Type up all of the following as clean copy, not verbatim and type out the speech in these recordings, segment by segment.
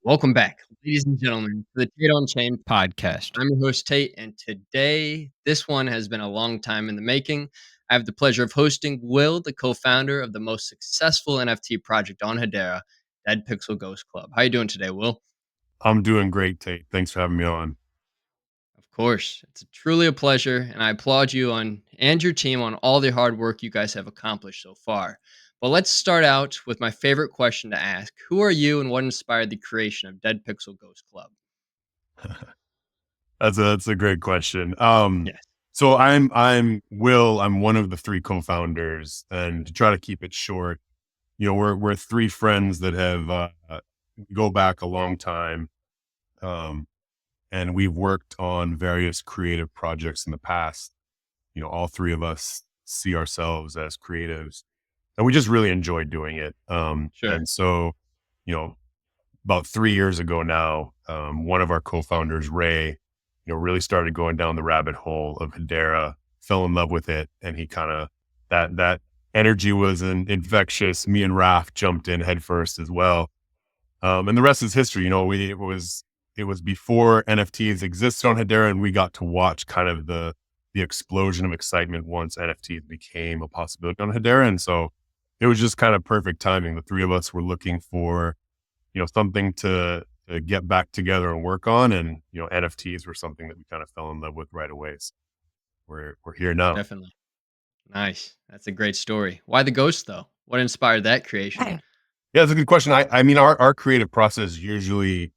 Welcome back, ladies and gentlemen, to the TateOnChain podcast. I'm your host, Tate, and today, this one has been a long time in the making. I have the pleasure of hosting Will, the co-founder of the most successful NFT project on Hedera, Dead Pixel Ghost Club. How you doing today, Will? I'm doing great, Tate. Thanks for having me on. Of course, it's truly a pleasure, and I applaud you on and your team on all the hard work you guys have accomplished so far. But let's start out with my favorite question to ask: Who are you, and what inspired the creation of Dead Pixel Ghost Club? That's a great question. Yes, So I'm Will. I'm one of the three co-founders, and to try to keep it short, we're three friends that have go back a long time, um, and we've worked on various creative projects in the past. All three of us see ourselves as creatives, and we just really enjoy doing it. sure. And so, you know, about 3 years ago now, one of our co-founders, Ray, really started going down the rabbit hole of Hedera, fell in love with it. And he kind of, that energy was infectious. Me and Raf jumped in headfirst as well. And the rest is history. It was before NFTs existed on Hedera, and we got to watch kind of the explosion of excitement once NFTs became a possibility on Hedera. And so it was just kind of perfect timing. The three of us were looking for something to get back together and work on. And, NFTs were something that we kind of fell in love with right away. So we're here now. Definitely. Nice. That's a great story. Why the ghost though? What inspired that creation? Yeah, it's a good question. I mean, our creative process usually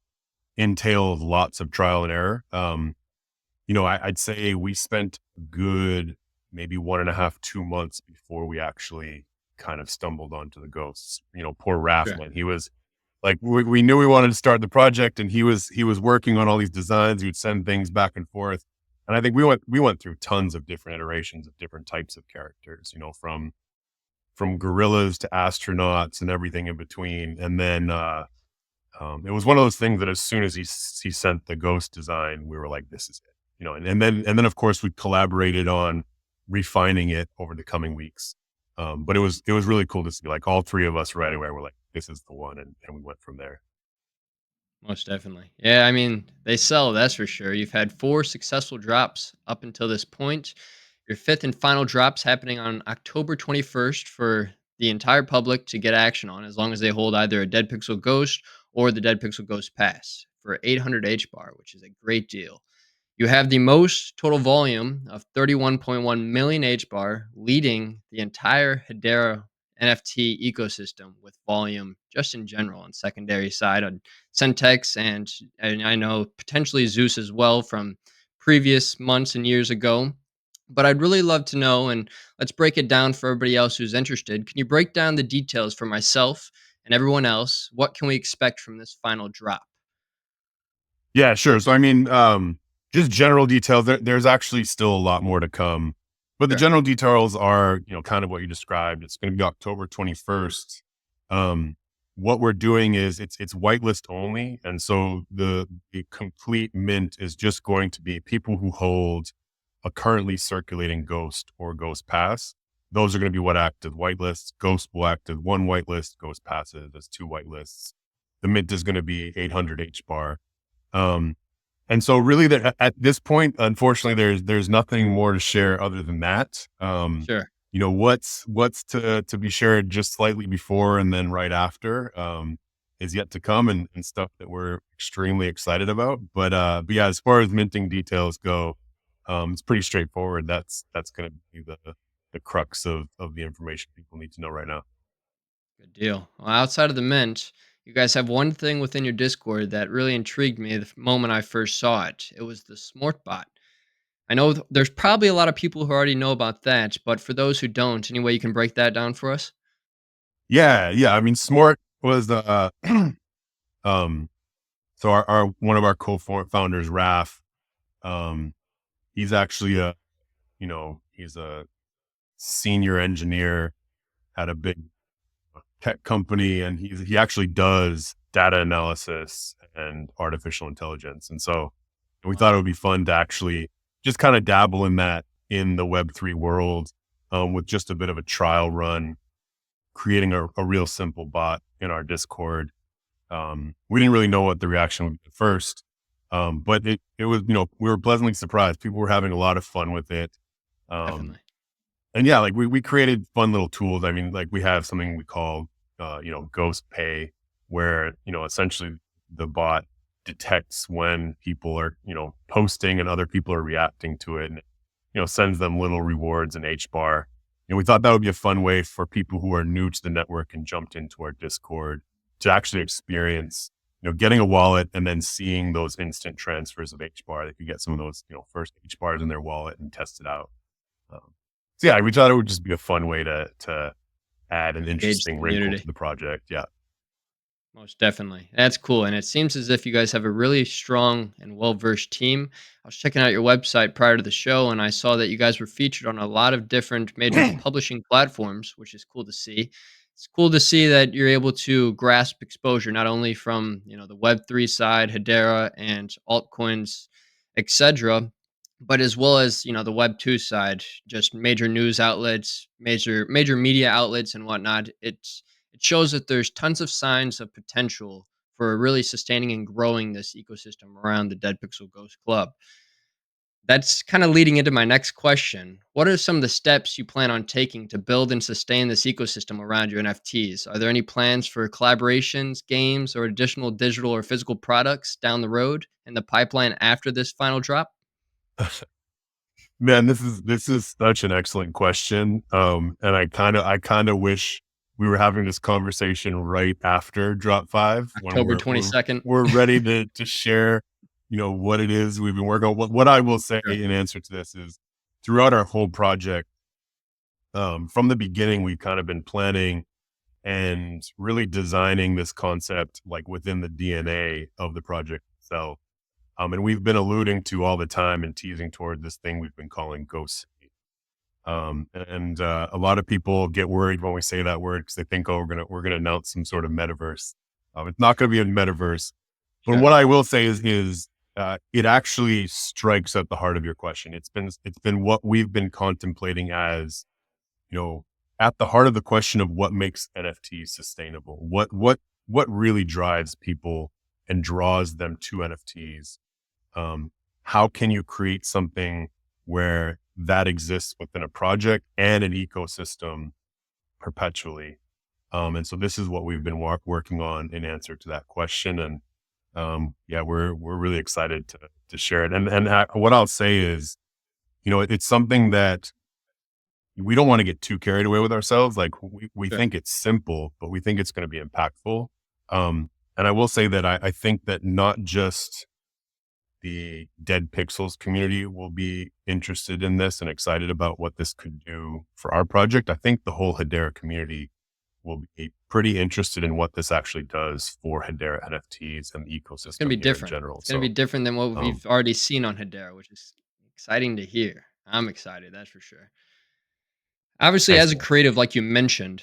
entails lots of trial and error. I'd say we spent a good maybe 1.5, 2 months before we actually kind of stumbled onto the ghosts. Poor Raph, Sure. man. He was like, we knew we wanted to start the project, and he was working on all these designs. He would send things back and forth. And I think we went through tons of different iterations of different types of characters, from gorillas to astronauts and everything in between. And then, it was one of those things that as soon as he sent the ghost design, we were like, this is it, and then of course we collaborated on refining it over the coming weeks. But it was really cool to see, like, all three of us right away were like, this is the one. And we went from there. Most definitely. Yeah, I mean, they sell, that's for sure. You've had four successful drops up until this point. Your fifth and final drop's happening on October 21st for the entire public to get action on, as long as they hold either a Dead Pixel Ghost or the Dead Pixel Ghost Pass for 800 H bar, which is a great deal. You have the most total volume of 31.1 million H bar, leading the entire Hedera NFT ecosystem with volume just in general on secondary side on Centex and I know potentially Zeus as well from previous months and years ago. But I'd really love to know, and let's break it down for everybody else who's interested. Can you break down the details for myself and everyone else? What can we expect from this final drop? Yeah, sure. So I mean, just general details. There's actually still a lot more to come, but the Sure. general details are, kind of what you described. It's going to be October 21st. Um, what we're doing is it's whitelist only, and so the complete mint is just going to be people who hold a currently circulating ghost or ghost pass. Those are going to be what act as whitelists. Ghost will act as one whitelist. Ghost passes as two whitelists. The mint is going to be 800 H bar. Um, and so really at this point, unfortunately, there's nothing more to share other than that. Sure. What's to be shared just slightly before and then right after, is yet to come, and stuff that we're extremely excited about. But yeah, as far as minting details go, it's pretty straightforward. That's going to be the crux of the information people need to know right now. Good deal. Well, outside of the mint, you guys have one thing within your Discord that really intrigued me moment I first saw it. It was the Smart bot. I know there's probably a lot of people who already know about that, but for those who don't, any way you can break that down for us? Yeah, yeah. I mean, Smart was the um so our one of our co-founders, Raf, um, he's actually he's a senior engineer at a big tech company, and he actually does data analysis and artificial intelligence. And so we thought it Wow. would be fun to actually just kind of dabble in that in the Web3 world, with just a bit of a trial run, creating a real simple bot in our Discord. We didn't really know what the reaction would be at first, but it was, we were pleasantly surprised. People were having a lot of fun with it. Um, Definitely. and yeah, like we created fun little tools. I mean, like we have something we call, ghost pay, where, essentially the bot detects when people are, posting and other people are reacting to it, and, sends them little rewards in H bar. We thought that would be a fun way for people who are new to the network and jumped into our Discord to actually experience, getting a wallet and then seeing those instant transfers of H bar. They could get some of those, first H bars in their wallet and test it out. Um, so yeah, we thought it would just be a fun way to add an Engage the interesting wrinkle to community. the project. Yeah. Most definitely. That's cool. And it seems as if you guys have a really strong and well versed team. I was checking out your website prior to the show and I saw that you guys were featured on a lot of different major publishing platforms, which is cool to see. It's cool to see that you're able to grasp exposure not only from, the Web3 side, Hedera and altcoins, etc., but as well as, the Web2 side, just major news outlets, major media outlets and whatnot. It shows that there's tons of signs of potential for really sustaining and growing this ecosystem around the Dead Pixel Ghost Club. That's kind of leading into my next question. What are some of the steps you plan on taking to build and sustain this ecosystem around your NFTs? Are there any plans for collaborations, games, or additional digital or physical products down the road in the pipeline after this final drop? Man, this is such an excellent question. And I kind of wish we were having this conversation right after drop 5 when October we're 22nd. we're ready to share, what it is we've been working on. What I will say Sure. in answer to this is throughout our whole project, from the beginning, we've kind of been planning and really designing this concept like within the DNA of the project itself. And we've been alluding to all the time and teasing toward this thing we've been calling Ghost City. And a lot of people get worried when we say that word because they think, oh, we're gonna announce some sort of metaverse. It's not gonna be a metaverse. But Sure. what I will say is it actually strikes at the heart of your question. It's been what we've been contemplating as, you know, at the heart of the question of what makes NFTs sustainable. What really drives people and draws them to NFTs? How can you create something where that exists within a project and an ecosystem perpetually? And so this is what we've been working on in answer to that question. And yeah, we're really excited to share it. And what I'll say is, it's something that we don't want to get too carried away with ourselves. Like we Sure. think it's simple, but we think it's going to be impactful. And I will say that I think that not just the Dead Pixels community will be interested in this and excited about what this could do for our project. I think the whole Hedera community will be pretty interested in what this actually does for Hedera NFTs and the It's gonna ecosystem be here in different. general. It's gonna be So, different than what um, we've already seen on Hedera, which is exciting to hear. I'm excited, that's for sure. Obviously, thanks, as a man. creative, like you mentioned,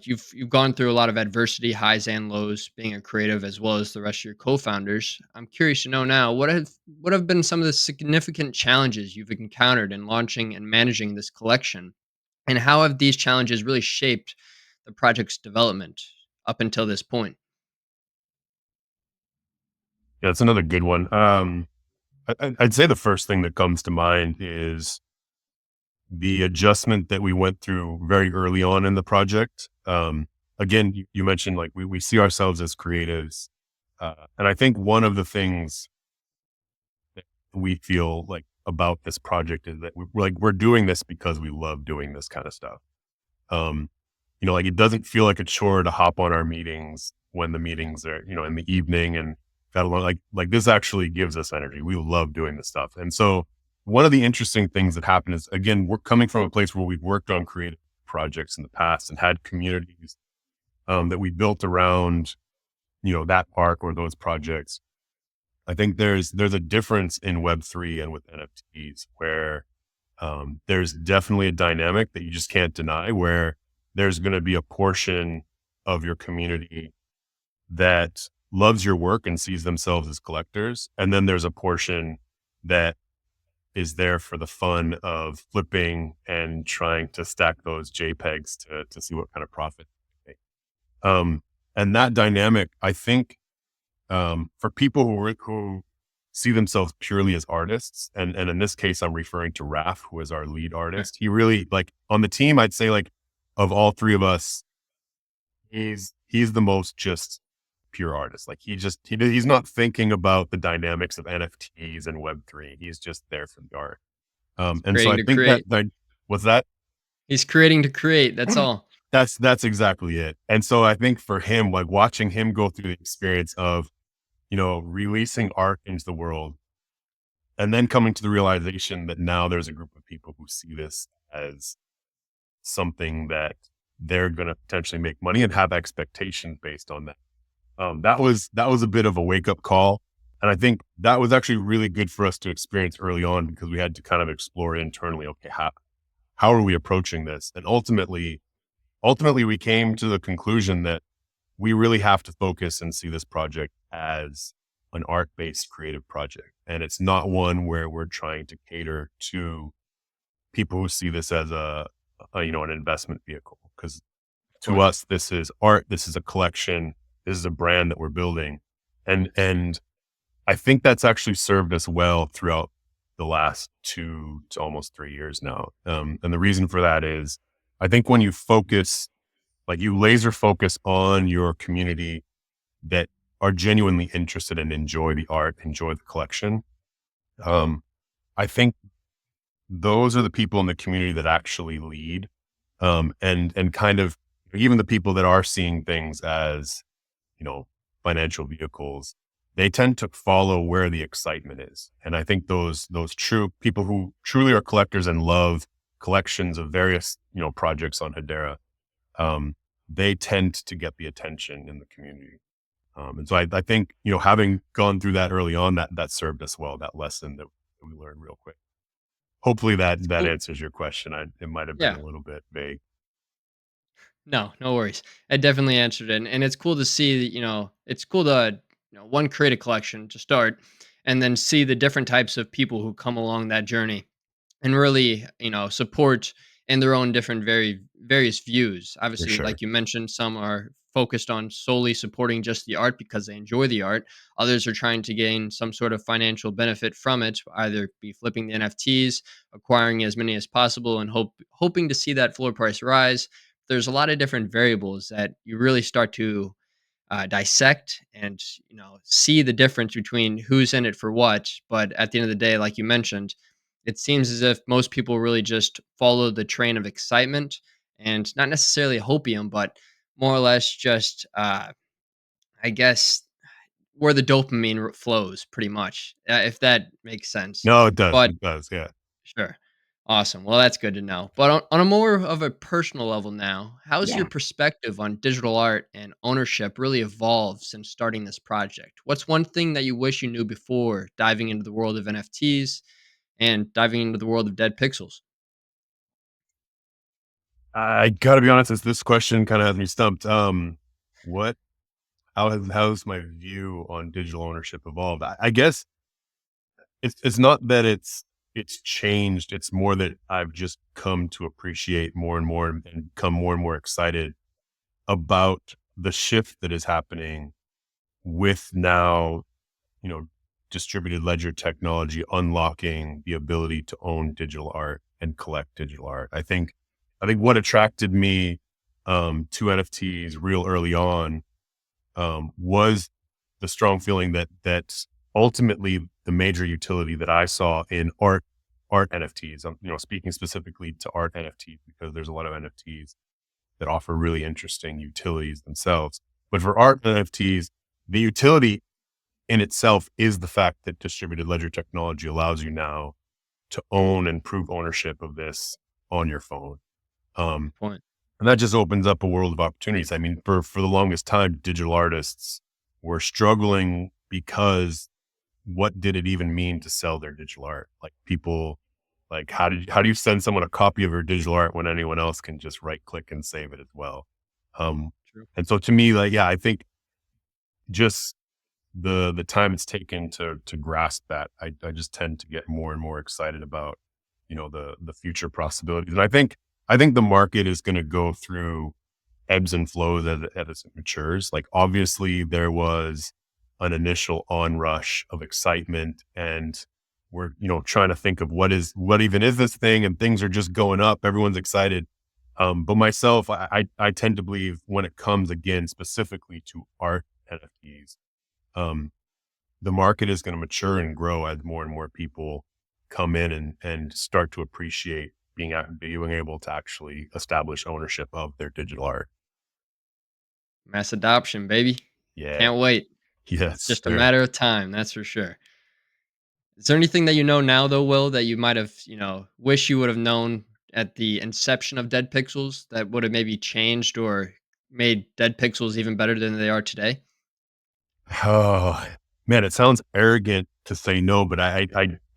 you've gone through a lot of adversity, highs and lows, being a creative as well as the rest of your co-founders. I'm curious to know now what have been some of the significant challenges you've encountered in launching and managing this collection, and how have these challenges really shaped the project's development up until this point? Yeah, that's another good one. I'd say the first thing that comes to mind is the adjustment that we went through very early on in the project. Again, you mentioned like we see ourselves as creatives. And I think one of the things that we feel like about this project is that we're doing this because we love doing this kind of stuff. Um, like it doesn't feel like a chore to hop on our meetings when the meetings are, in the evening and that alone, like this actually gives us energy. We love doing this stuff. And so one of the interesting things that happened is again, we're coming from a place where we've worked on creative projects in the past and had communities that we built around, that arc or those projects. I think there's a difference in Web3 and with NFTs where there's definitely a dynamic that you just can't deny where there's going to be a portion of your community that loves your work and sees themselves as collectors. And then there's a portion that is there for the fun of flipping and trying to stack those JPEGs to see what kind of profit they make. And that dynamic, I think, for people who see themselves purely as artists, and in this case, I'm referring to Raf, who is our lead Sure. artist. He really like on the team. I'd say like of all three of us, he's the most just pure artist. Like he's not thinking about the dynamics of NFTs and Web3. He's just there for the art. He's And so creating I to think that create. that was that. He's creating to create. That's all. That's exactly it. And so I think for him, like watching him go through the experience of, releasing art into the world and then coming to the realization that now there's a group of people who see this as something that they're going to potentially make money and have expectations based on that. That was a bit of a wake up call. And I think that was actually really good for us to experience early on because we had to kind of explore internally, okay, how are we approaching this? And ultimately we came to the conclusion that we really have to focus and see this project as an art-based creative project. And it's not one where we're trying to cater to people who see this as an investment vehicle. Because Of to course. us, this is art, this is a collection, this is a brand that we're building. And I think that's actually served us well throughout the last 2 to almost 3 years now. And the reason for that is I think when you focus, like you laser focus on your community that are genuinely interested and enjoy the art, enjoy the collection. Um, I think those are the people in the community that actually lead. And kind of even the people that are seeing things as, you know, financial vehicles, they tend to follow where the excitement is. And I think those true people who truly are collectors and love collections of various, projects on Hedera, they tend to get the attention in the community. And so I think, having gone through that early on, that served us well, that lesson that we learned real quick. Hopefully It's that cool. answers your question. It might have been Yeah. a little bit vague. No, no worries. I definitely answered it, and it's cool to see that, it's cool to, one, create a collection to start, and then see the different types of people who come along that journey and really, support in their own different various views. For Obviously, sure. like you mentioned, some are focused on solely supporting just the art because they enjoy the art. Others are trying to gain some sort of financial benefit from it, either be flipping the NFTs, acquiring as many as possible, and hoping to see that floor price rise. There's a lot of different variables that you really start to dissect and see the difference between who's in it for what. But at the end of the day, like you mentioned, it seems as if most people really just follow the train of excitement and not necessarily hopium, but more or less just I guess where the dopamine flows, pretty much, if that makes sense. No, it does. But It does. Yeah. sure. Awesome. Well, that's good to know. But on a more of a personal level now, how's your Yeah. perspective on digital art and ownership really evolved since starting this project? What's one thing that you wish you knew before diving into the world of NFTs and diving into the world of dead pixels? I gotta be honest, this question kind of has me stumped. What, how's my view on digital ownership evolved? I guess it's not that it's changed. It's more that I've just come to appreciate more and more and become more and more excited about the shift that is happening with now, you know, distributed ledger technology unlocking the ability to own digital art and collect digital art. I think what attracted me to NFTs real early on was the strong feeling that ultimately the major utility that I saw in art NFTs. Speaking specifically to art NFTs because there's a lot of NFTs that offer really interesting utilities themselves. But for art NFTs, the utility in itself is the fact that distributed ledger technology allows you now to own and prove ownership of this on your phone. Um, Good point. and that just opens up a world of opportunities. I mean, for the longest time, digital artists were struggling because what did it even mean to sell their digital art? Like people, like how do you send someone a copy of your digital art when anyone else can just right click and save it as well? Um, True. and so to me, like, yeah, I think just the time it's taken to grasp that, I just tend to get more and more excited about, the future possibilities. And I think the market is going to go through ebbs and flows as it matures. Like obviously there was an initial onrush of excitement, and we're, trying to think of what even is this thing, and things are just going up. Everyone's excited. But myself, I tend to believe when it comes again specifically to art NFTs, um, the market is going to mature and grow as more and more people come in and start to appreciate being able to actually establish ownership of their digital art. Mass adoption, baby. Yeah. Can't wait. It's Yes, just a sir. matter of time, that's for sure. Is there anything that you know now, though, Will, that you might have, wish you would have known at the inception of Dead Pixels that would have maybe changed or made Dead Pixels even better than they are today? Oh, man, it sounds arrogant to say no, but I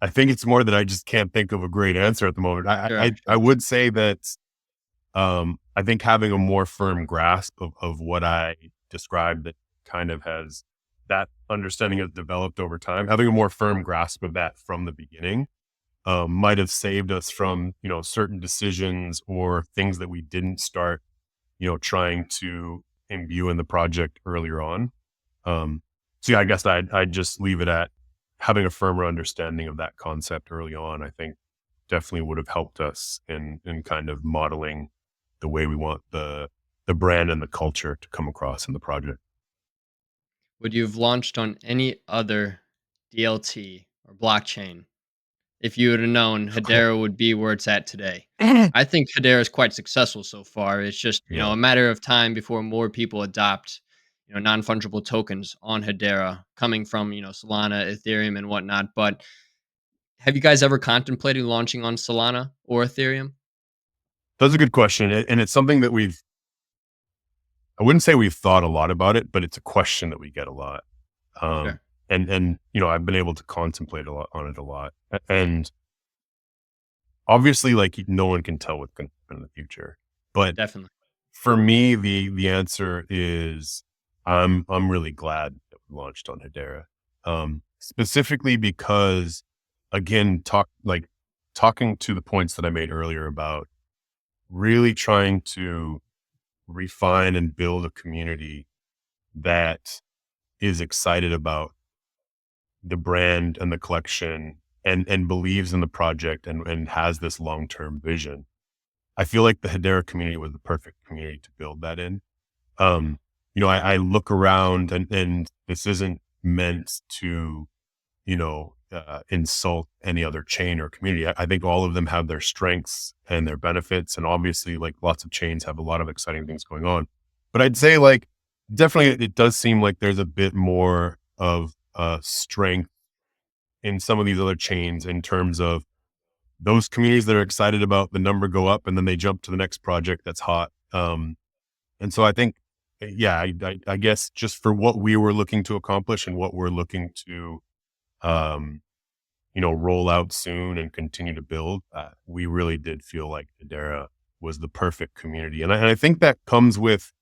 think it's more that I just can't think of a great answer at the moment. Sure, I sure. would say that I think having a more firm grasp of what I described, that kind of has that understanding has developed over time. Having a more firm grasp of that from the beginning might have saved us from, certain decisions or things that we didn't start, trying to imbue in the project earlier on. Um, so yeah, I guess I'd just leave it at having a firmer understanding of that concept early on. I think definitely would have helped us in kind of modeling the way we want the brand and the culture to come across in the project. Would you have launched on any other DLT or blockchain if you would have known Hedera would be where it's at today? I think Hedera is quite successful so far. It's just, Yeah. a matter of time before more people adopt, non-fungible tokens on Hedera coming from, Solana, Ethereum, and whatnot. But have you guys ever contemplated launching on Solana or Ethereum? That's a good question. And it's something that I wouldn't say we've thought a lot about it, but it's a question that we get a lot. Um, Sure. and, I've been able to contemplate a lot on it a lot. And obviously, like no one can tell what's going to happen in the future. But Definitely. for me, the answer is I'm really glad that we launched on Hedera. Specifically because again, talking to the points that I made earlier about really trying to refine and build a community that is excited about the brand and the collection and believes in the project and has this long-term vision. I feel like the Hedera community was the perfect community to build that in. Um, I look around and this isn't meant to, insult any other chain or community. I think all of them have their strengths and their benefits. And obviously, like lots of chains have a lot of exciting things going on. But I'd say like definitely it does seem like there's a bit more of strength in some of these other chains in terms of those communities that are excited about the number go up and then they jump to the next project that's hot. And so I think, yeah, I guess just for what we were looking to accomplish and what we're looking to, um, roll out soon and continue to build, we really did feel like Hedera was the perfect community. And I think that comes with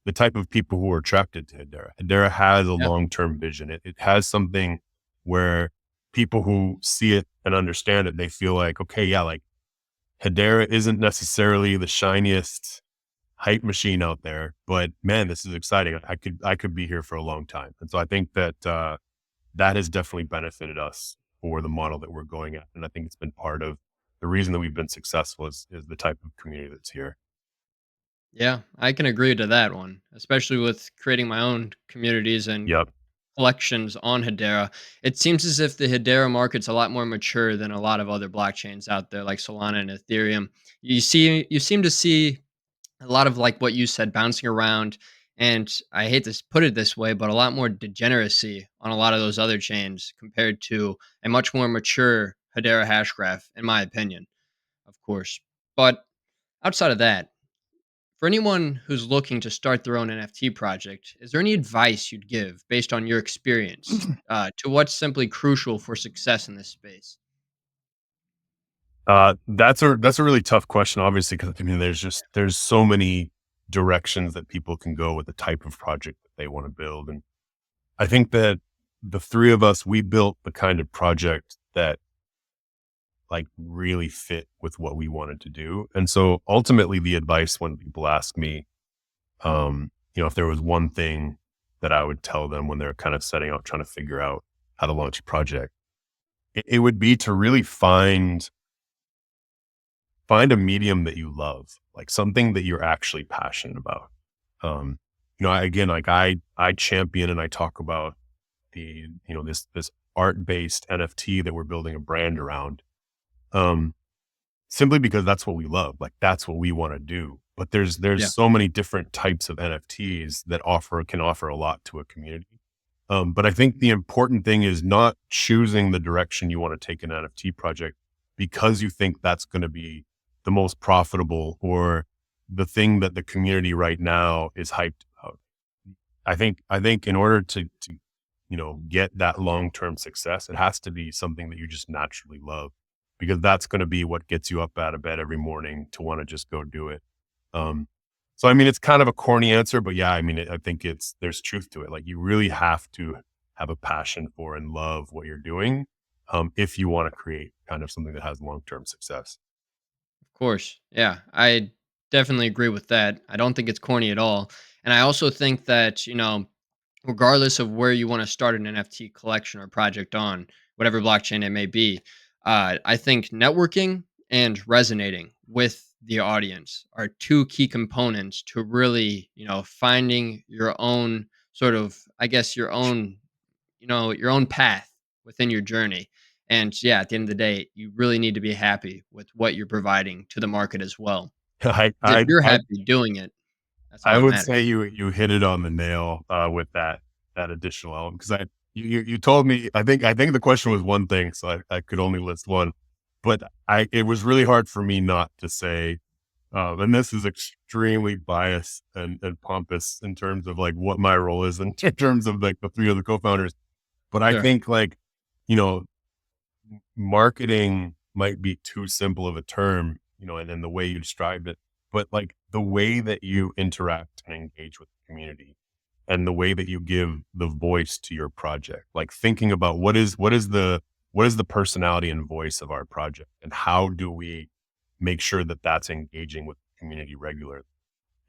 the type of people who are attracted to Hedera. Hedera has a Yeah. long-term vision. It has something where people who see it and understand it, they feel like, okay, yeah, like Hedera isn't necessarily the shiniest hype machine out there, but man, this is exciting. I could be here for a long time. And so I think that that has definitely benefited us for the model that we're going at. And I think it's been part of the reason that we've been successful is the type of community that's here. Yeah, I can agree to that one, especially with creating my own communities and Yep. collections on Hedera. It seems as if the Hedera market's a lot more mature than a lot of other blockchains out there, like Solana and Ethereum. You seem to see a lot of like what you said bouncing around, and I hate to put it this way, but a lot more degeneracy on a lot of those other chains compared to a much more mature Hedera hash graph, in my opinion, of course. But outside of that, for anyone who's looking to start their own NFT project, is there any advice you'd give based on your experience to what's simply crucial for success in this space? That's a really tough question, obviously, because I mean, there's so many directions that people can go with the type of project that they want to build, and I think that the three of us we built the kind of project that like really fit with what we wanted to do, and so ultimately, the advice when people ask me, If there was one thing that I would tell them when they're kind of setting out, trying to figure out how to launch a project, it would be to really find a medium that you love, like something that you're actually passionate about. Um, again, like I champion and I talk about this art based NFT that we're building a brand around. Um, Simply because that's what we love, like that's what we want to do. But there's Yeah, so many different types of NFTs that can offer a lot to a community. But I think the important thing is not choosing the direction you want to take an NFT project because you think that's going to be the most profitable or the thing that the community right now is hyped about. I think in order to get that long-term success, it has to be something that you just naturally love because that's going to be what gets you up out of bed every morning to want to just go do it. Um, so, I mean, it's kind of a corny answer, but yeah, I mean, I think there's truth to it. Like you really have to have a passion for and love what you're doing. If you want to create kind of something that has long-term success. of course. Yeah, I definitely agree with that. I don't think it's corny at all. And I also think that, regardless of where you want to start an NFT collection or project on, whatever blockchain it may be, I think networking and resonating with the audience are two key components to really, finding your own sort of, I guess, your own path within your journey. And yeah, at the end of the day, you really need to be happy with what you're providing to the market as well. I, 'Cause if I, you're I happy doing it, that's all I that would matters. say you hit it on the nail with that additional element because you told me I think the question was one thing, so I could only list one, but I it was really hard for me not to say, and this is extremely biased and pompous in terms of like what my role is in terms of like the three other co-founders, but I Sure. think like you know marketing might be too simple of a term, and in the way you described it, but like the way that you interact and engage with the community and the way that you give the voice to your project, like thinking about what is the personality and voice of our project and how do we make sure that that's engaging with the community regularly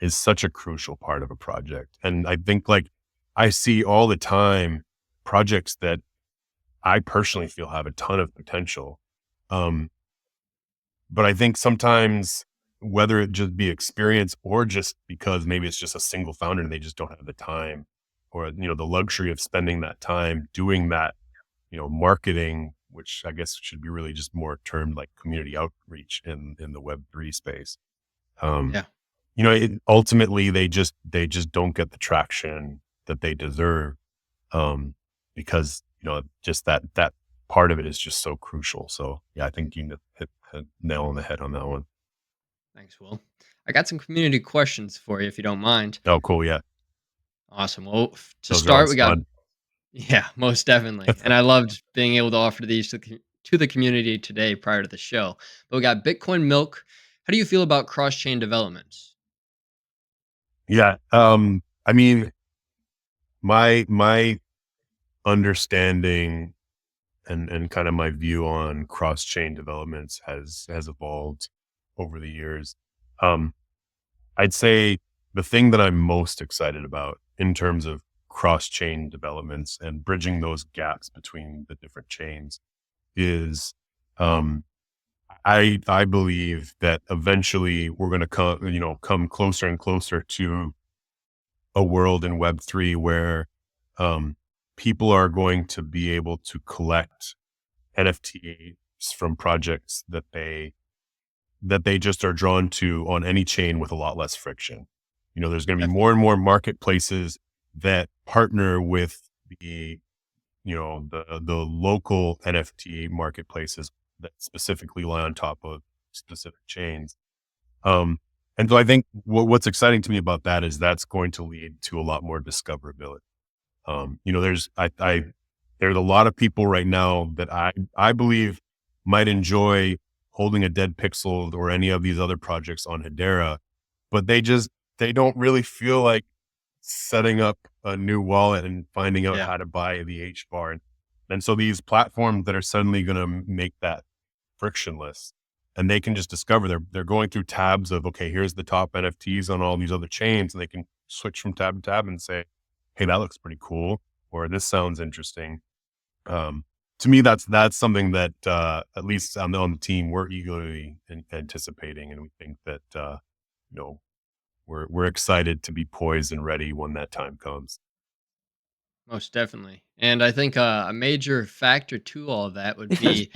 is such a crucial part of a project. And I think like I see all the time projects that I personally feel have a ton of potential. Um, but I think sometimes whether it just be experience or just because maybe it's just a single founder and they just don't have the time or, the luxury of spending that time doing that, marketing, which I guess should be really just more termed like community outreach in the Web3 space. Um, Yeah. ultimately they just don't get the traction that they deserve because just that part of it is just so crucial. So yeah, I think you hit nail on the head on that one. Thanks, Will. I got some community questions for you if you don't mind. Oh, cool. Yeah, Awesome. Well, to those are start, always we got fun. yeah, most definitely. And I loved being able to offer these to the community today prior to the show. But we got Bitcoin Milk. How do you feel about cross-chain developments? Yeah. I mean, my understanding and kind of my view on cross chain developments has evolved over the years. Um, I'd say the thing that I'm most excited about in terms of cross chain developments and bridging those gaps between the different chains is um, I believe that eventually we're going to come closer and closer to a world in Web3 where um, people are going to be able to collect NFTs from projects that they just are drawn to on any chain with a lot less friction. There's going to be more Definitely. and more marketplaces that partner with the local NFT marketplaces that specifically lie on top of specific chains. Um, and so I think what's exciting to me about that is that's going to lead to a lot more discoverability. There's a lot of people right now that I believe might enjoy holding a dead pixel or any of these other projects on Hedera, but they don't really feel like setting up a new wallet and finding out Yeah. how to buy the H bar. And so these platforms that are suddenly going to make that frictionless and they can just discover they're going through tabs of, okay, here's the top NFTs on all these other chains and they can switch from tab to tab and say, "Hey, that looks pretty cool," or "This sounds interesting." Um, to me, that's something that at least on the team we're eagerly anticipating, and we think that you know we're excited to be poised and ready when that time comes. Most definitely. And I think a major factor to all of that would be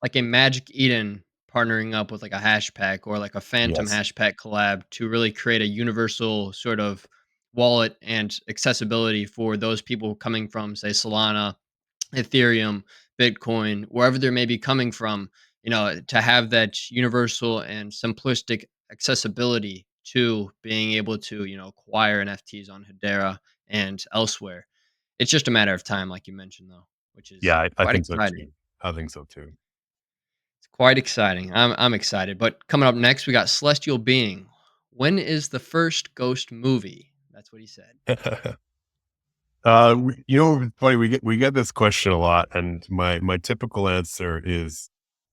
like a Magic Eden partnering up with like a hash pack or like a Phantom Yes. hash pack collab to really create a universal sort of wallet and accessibility for those people coming from, say, Solana, Ethereum, Bitcoin, wherever they may be coming from, to have that universal and simplistic accessibility to being able to, acquire NFTs on Hedera and elsewhere. It's just a matter of time, like you mentioned, though, which is Yeah, I quite think so exciting. too. I think so too. It's quite exciting. I'm excited. But coming up next, we got Celestial Being. When is the first Ghost movie? That's what he said. It's funny, we get this question a lot, and my typical answer is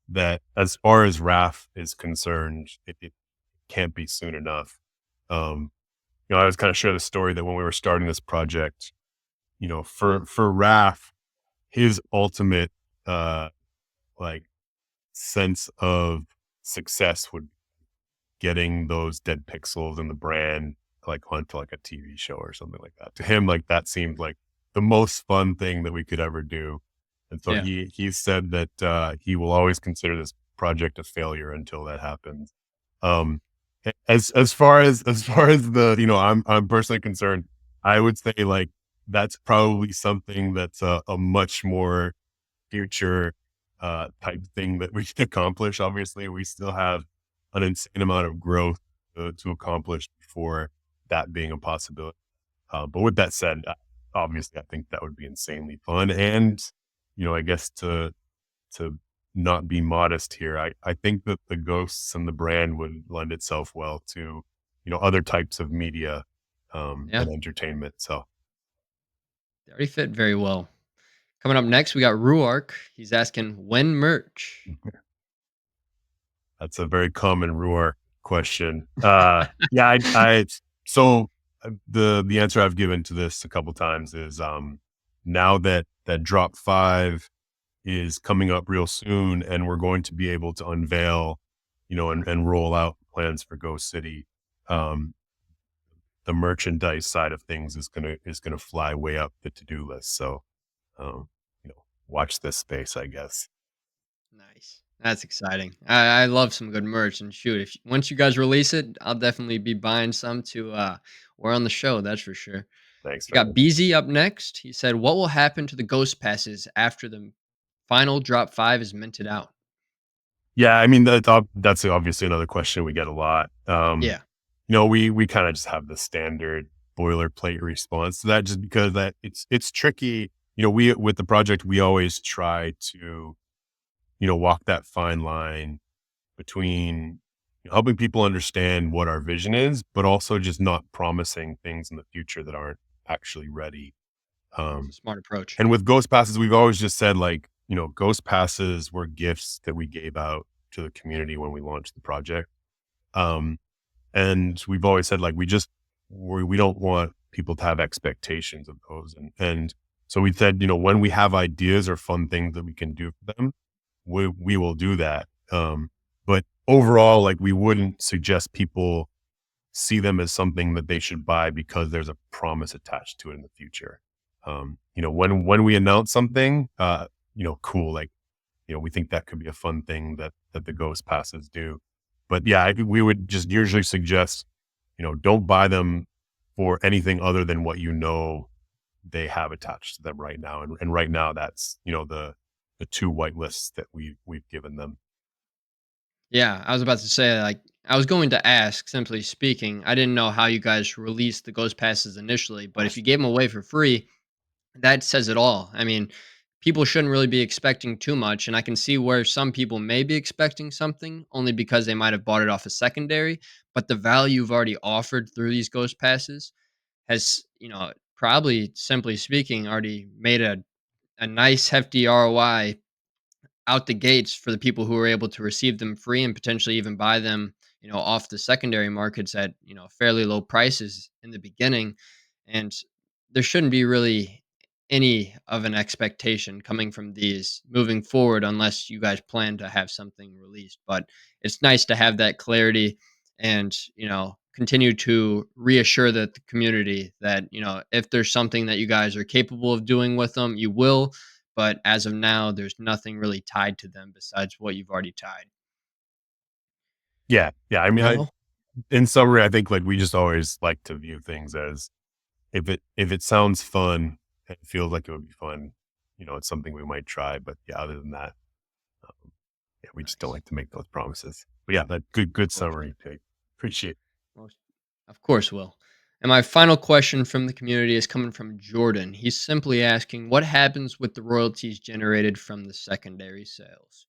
that as far as RAF is concerned, it can't be soon enough. Um, I was kind of share the story that when we were starting this project, for Raf, his ultimate uh like sense of success would getting those dead pixels in the brand like onto like a TV show or something like that. To him, like that seemed like the most fun thing that we could ever do. And so Yeah. he said that he will always consider this project a failure until that happens. Um as far as the I'm personally concerned, I would say like that's probably something that's a much more future type thing that we can accomplish. Obviously, we still have an insane amount of growth to accomplish before that being a possibility. But with that said, obviously, I think that would be insanely fun. And I guess to not be modest here, I think that the ghosts and the brand would lend itself well to other types of media Yeah. and entertainment. So They already fit very well. Coming up next, we got Ruark. He's asking when merch. that's a very common Roar question. Yeah, so the answer I've given to this a couple times is now that drop 5 is coming up real soon, and we're going to be able to unveil, and roll out plans for Ghost City. Um, the merchandise side of things is gonna fly way up the to do list. So, watch this space, I guess. Nice. That's exciting. I love some good merch. And shoot, if once you guys release it, I'll definitely be buying some to wear on the show. That's for sure. Thanks, We got man. BZ up next. He said, "What will happen to the ghost passes after the final drop 5 is minted out?" Yeah, I mean that's obviously another question we get a lot. Yeah. We kind of just have the standard boilerplate response to that, just because that it's tricky. We with the project we always try to walk that fine line between helping people understand what our vision is, but also just not promising things in the future that aren't actually ready. It's a Um, smart approach. and with ghost passes, we've always just said like, ghost passes were gifts that we gave out to the community when we launched the project. Um, and we've always said like we don't want people to have expectations of those. And so we said, when we have ideas or fun things that we can do for them, we will do that. But overall, like we wouldn't suggest people see them as something that they should buy because there's a promise attached to it in the future. When we announce something, cool, like, we think that could be a fun thing that the ghost passes do. But yeah, we would just usually suggest, don't buy them for anything other than what they have attached to them right now. And right now that's, the 2 white lists that we've given them. Yeah, I was about to say, like, I was going to ask, simply speaking, I didn't know how you guys released the ghost passes initially, but if you gave them away for free, that says it all. I mean, people shouldn't really be expecting too much, and I can see where some people may be expecting something only because they might have bought it off a secondary, but the value you've already offered through these ghost passes has, probably simply speaking, already made a nice hefty ROI out the gates for the people who are able to receive them free and potentially even buy them, off the secondary markets at, fairly low prices in the beginning. And there shouldn't be really any of an expectation coming from these moving forward unless you guys plan to have something released. But it's nice to have that clarity and, continue to reassure the community that, if there's something that you guys are capable of doing with them, you will. But as of now, there's nothing really tied to them besides what you've already tied. Yeah, yeah. I mean, Well, in summary, I think like we just always like to view things as if it sounds fun, it feels like it would be fun. It's something we might try. But yeah, other than that, yeah, we just don't nice. like to make those promises. But yeah, that good Of course. summary, Tate. Appreciate. Most, of course, will. And my final question from the community is coming from Jordan. He's simply asking, what happens with the royalties generated from the secondary sales?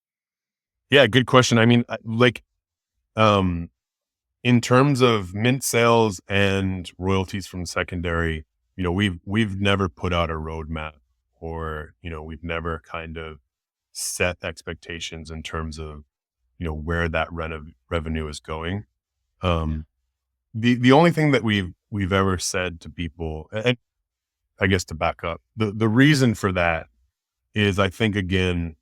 Yeah, good question. I mean, like um, in terms of mint sales and royalties from secondary, we've never put out a roadmap, or we've never kind of set expectations in terms of where that revenue is going. Yeah. Um, the only thing that we've ever said to people, and I guess to back up, the reason for that is I think again,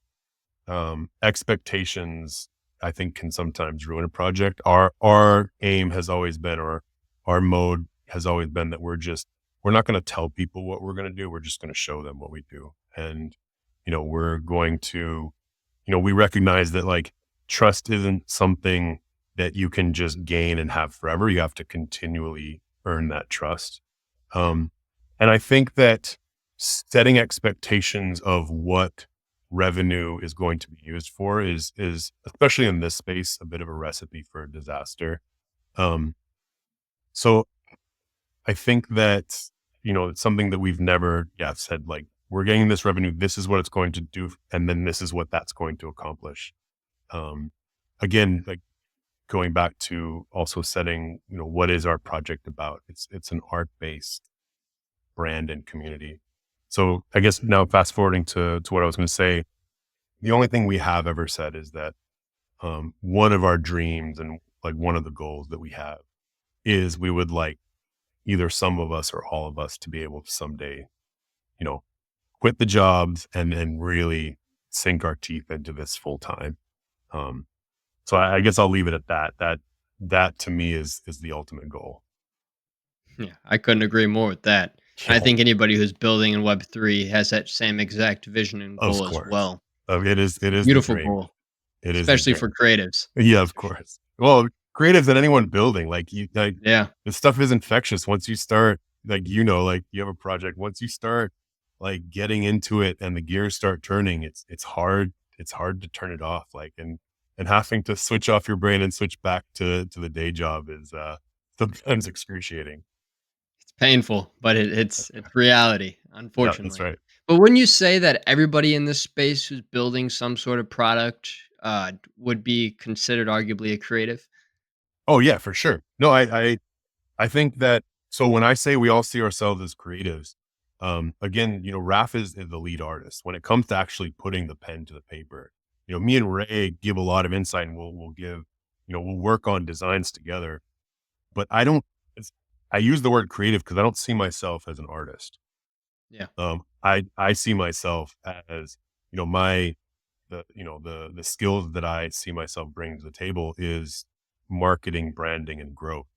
expectations I think can sometimes ruin a project. Our aim has always been, or our mode has always been, that we're not going to tell people what we're going to do. We're just going to show them what we do, and we're going to, we recognize that like trust isn't something that you can just gain and have forever. You have to continually earn that trust. Yeah. Um, and I think that setting expectations of what revenue is going to be used for is especially in this space a bit of a recipe for a disaster. Um, so I think that it's something that we've never said like we're getting this revenue, this is what it's going to do, and then this is what that's going to accomplish. Um, again, like going back to also setting, what is our project about? It's an art based brand and community. So I guess now fast forwarding to what I was going to say, the only thing we have ever said is that one of our dreams and like one of the goals that we have is we would like either some of us or all of us to be able to someday, you know, quit the jobs and really sink our teeth into this full time. Um, so I guess I'll leave it at that. That to me is the ultimate goal. Yeah. I couldn't agree more with that. And I Yeah, think anybody who's building in Web3 has that same exact vision and of goal as course. well. It It's a is the beautiful dream. goal, It is the especially dream. for creatives. Yeah, That's of for sure. course. Well, creatives and anyone building, like you, like Yeah. this stuff is infectious. Once you start, like like you have a project. Once you start, like getting into it and the gears start turning, it's hard. It's hard to turn it off. Like and having to switch off your brain and switch back to the day job is sometimes excruciating. It's painful, but it's reality, Yeah, that's unfortunately. right. But wouldn't you say that everybody in this space who's building some sort of product, would be considered arguably a creative? Oh yeah, for sure. No, I think that, so when I say we all see ourselves as creatives, again, Raf is the lead artist. When it comes to actually putting the pen to the paper, me and Ray give a lot of insight, and we'll give, we'll work on designs together. But I use the word creative because I don't see myself as an artist. Yeah, I see myself as, my the skills that I see myself bringing to the table is marketing, branding, and growth.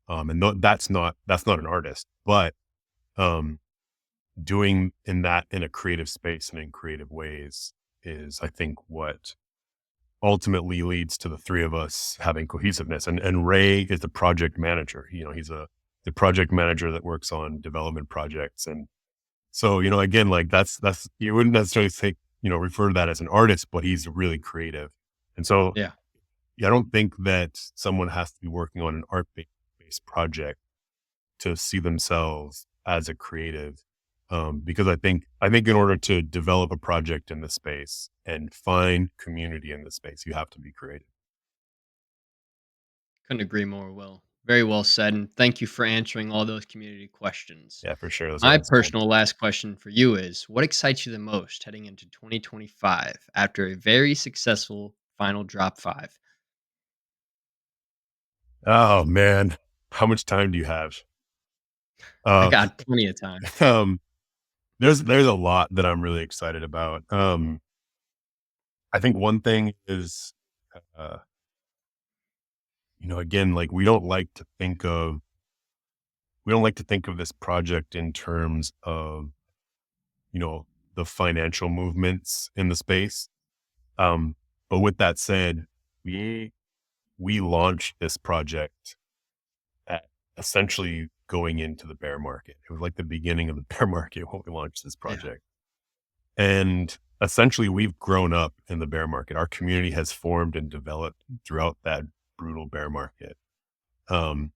And that's not an artist, but um, doing in that in a creative space and in creative ways is, I think, what ultimately leads to the three of us having cohesiveness. And Ray is the project manager. He's the project manager that works on development projects. And so, again, like that's you wouldn't necessarily say, refer to that as an artist, but he's really creative. And so yeah. yeah, I don't think that someone has to be working on an art based project to see themselves as a creative. Because I think in order to develop a project in the space and find community in the space, you have to be creative. Couldn't agree more. Well, very well said, and thank you for answering all those community questions. Yeah, for sure. Those are My insightful. personal last question for you is, what excites you the most heading into 2025 after a very successful final drop 5? Oh man, how much time do you have? I Uh, got plenty of time. um, there's a lot that I'm really excited about. I think one thing is, uh, again, like we don't like to think of this project in terms of, you know, the financial movements in the space. Um, but with that said, we we launched this project at essentially going into the bear market. It was like the beginning of the bear market when we launched this Yeah, project. And essentially, we've grown up in the bear market. Our community has formed and developed throughout that brutal bear market. Um,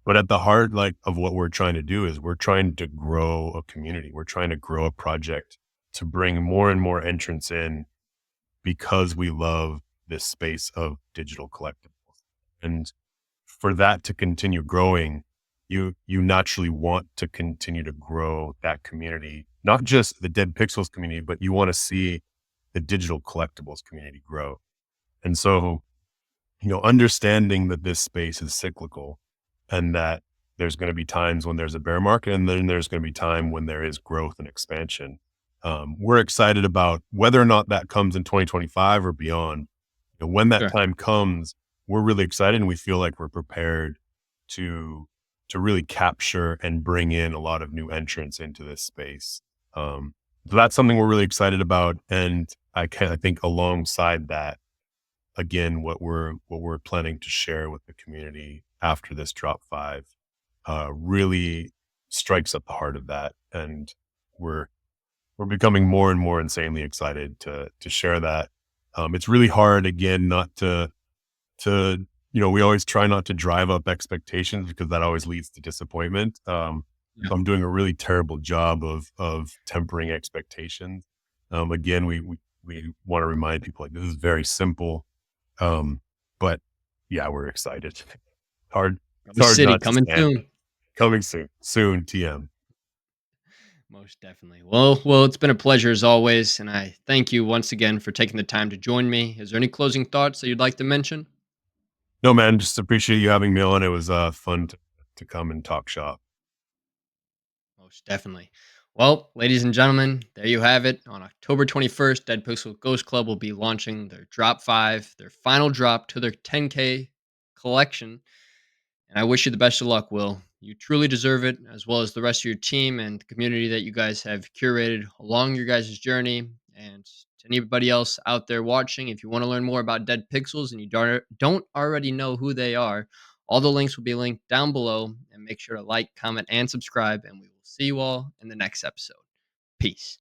but at the heart, like of what we're trying to do is we're trying to grow a community. We're trying to grow a project to bring more and more entrants in because we love this space of digital collectibles. And for that to continue growing, you naturally want to continue to grow that community, not just the Dead Pixels community, but you want to see the digital collectibles community grow. And so, understanding that this space is cyclical and that there's going to be times when there's a bear market and then there's going to be time when there is growth and expansion. We're excited about whether or not that comes in 2025 or beyond. When that sure. time comes, we're really excited and we feel like we're prepared to really capture and bring in a lot of new entrants into this space. So that's something we're really excited about. And I think alongside that, again, what we're planning to share with the community after this drop five really strikes at the heart of that. And we're we're becoming more and more insanely excited to share that. It's really hard again not to we always try not to drive up expectations because that always leads to disappointment. Yeah. So I'm doing a really terrible job of tempering expectations. Again, we want to remind people like this is very simple. Um, but yeah, we're excited. Hard it's Rubber hard City not to coming stand. soon. Coming soon. Soon, TM. Most definitely. Well, it's been a pleasure as always, and I thank you once again for taking the time to join me. Is there any closing thoughts that you'd like to mention? No, man, just appreciate you having me on. It was fun to come and talk shop. Most definitely. Well, ladies and gentlemen, there you have it. On October 21st, Dead Pixel Ghost Club will be launching their Drop 5, their final drop to their 10K collection. And I wish you the best of luck, Will. You truly deserve it, as well as the rest of your team and the community that you guys have curated along your guys' journey. And to anybody else out there watching, if you want to learn more about Dead Pixels and you don't already know who they are, all the links will be linked down below. And make sure to like, comment, and subscribe. And we will see you all in the next episode. Peace.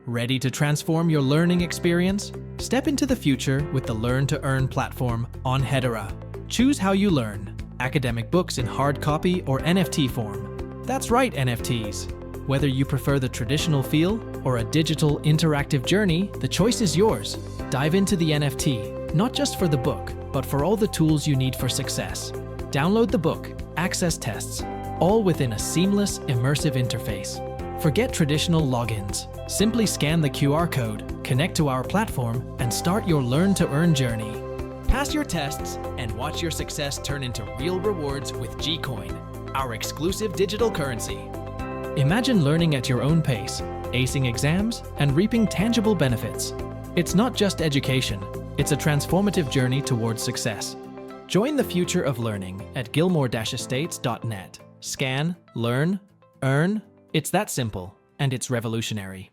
Ready to transform your learning experience? Step into the future with the Learn to Earn platform on Hedera. Choose how you learn. Academic books in hard copy or NFT form. That's right, NFTs. Whether you prefer the traditional feel or a digital interactive journey, the choice is yours. Dive into the NFT, not just for the book, but for all the tools you need for success. Download the book, access tests, all within a seamless, immersive interface. Forget traditional logins. Simply scan the QR code, connect to our platform, and start your Learn to Earn journey. Pass your tests and watch your success turn into real rewards with Gcoin, our exclusive digital currency. Imagine learning at your own pace, acing exams, and reaping tangible benefits. It's not just education, it's a transformative journey towards success. Join the future of learning at gilmore-estates.net. Scan, learn, earn. It's that simple, and it's revolutionary.